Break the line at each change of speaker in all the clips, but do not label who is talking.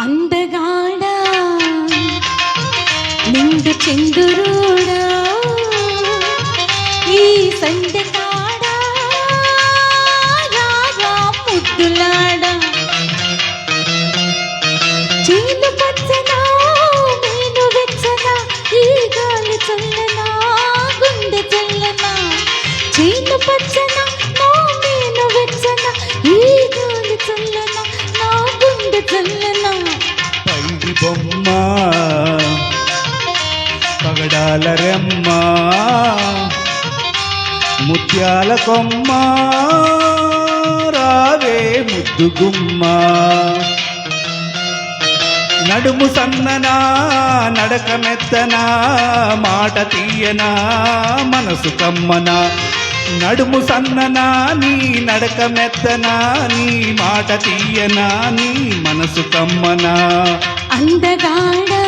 అందగాడా నిండు చంద్రుడా ఈ సందకాడా రారా ముద్దులాడా చీలు పచ్చనా నేను వెచ్చనా ఈ గాలి చల్లనా గుండె చల్లనా చీలు పచ్చనా నేను వెచ్చనా ఈ గాలి చల్లనా నా గుండె చల్లనా
పైడి బొమ్మ పగడాల రెమ్మ ముత్యాల కొమ్మ రావే ముద్దుగుమ్మ నడుము సన్ననా నడక మెత్తనా మాట తీయనా మనసు కమ్మనా నడుము సన్ననా నీ నడక మెత్తనా నీ మాట తీయనా నీ మనసు కమ్మనా
అందగాడా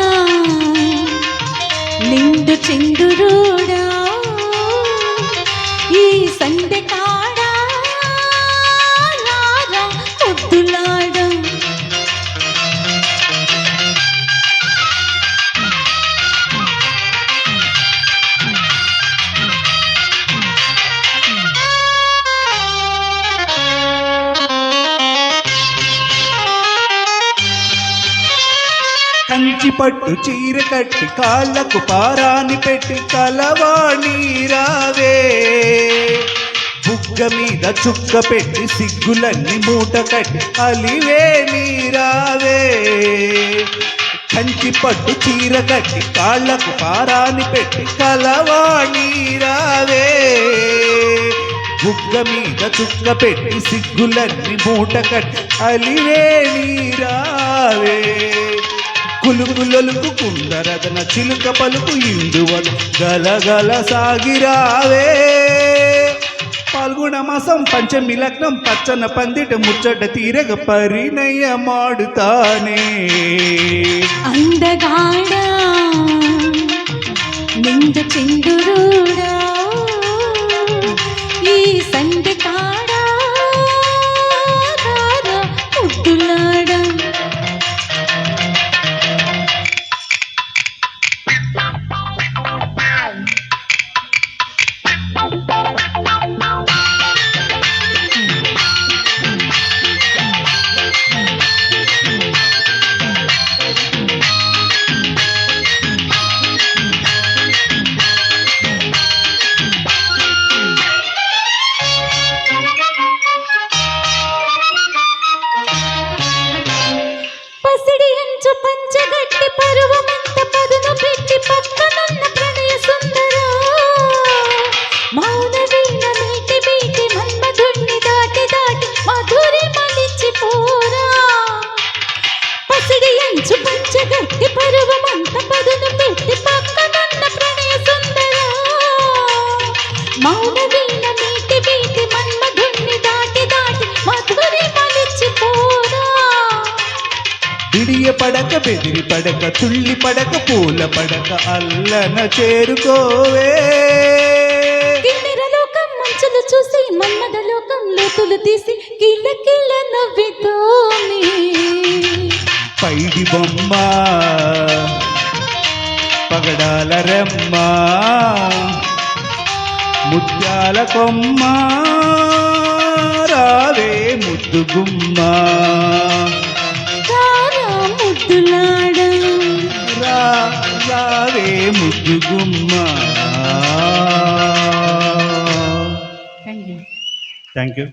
నిండు చంద్రుడా ఈ సందకాడా రారా ముద్దులాడా
కంచి పట్టు చీర కట్టి కాళ్ళకు పారాని పెట్టి కలవాణి రావే బుగ్గ మీద చుక్క పెట్టి సిగ్గులన్నీ మూట కట్టి అలివే నీరావే కంచి పట్టు చీర కట్టి కాళ్ళకు పారాని పెట్టి కలవాణి రావే బుగ్గ మీద చుక్క పెట్టి సిగ్గులన్నీ మూట కట్టి అలివే నీరావే కులుకులొలుకు కుందరదన చిలుక పలుకు ఇందువలు గలగల సాగిరావే పాల్గొన మాసం పంచమి లగ్నం పచ్చన పందిట ముచ్చట తీరగ పరిణయ మాడుతానే
అందగాడా నిండు చంద్రుడా ఈ సందకాడా రారా ముద్దులాడా పంచగట్టి పరువమంత పదును పెట్టి పక్కనున్న ప్రణయ సుందర మౌన వీణ మీటి మీటి మన్మధుణ్ణి దాటి దాటి మధురి మలిచిపోరా పసిడి అంచు పంచగట్టి పరువమంత పదును పెట్టి పక్కనున్న ప్రణయ సుందర మౌన వీణ మీటి మీటి మన్మధుణ్ణి దాటి దాటి మధురి మలిచిపోరా
బిడియ పడక బెదిరి పడక తుళ్ళి పడక పూల పడక అల్లన చేరుకోవే
కిన్నెరలోకం మంచులు చూసి మన్మథ లోకం లోతులు తీసి కిల కిల నవ్వితోని
పైడి బొమ్మ పగడాల రెమ్మ ముత్యాల కొమ్మ రావే ముద్దుగుమ్మ
ముద్దులాడా
రావే ముద్దుగుమ్మ థ్యాంక్ యూ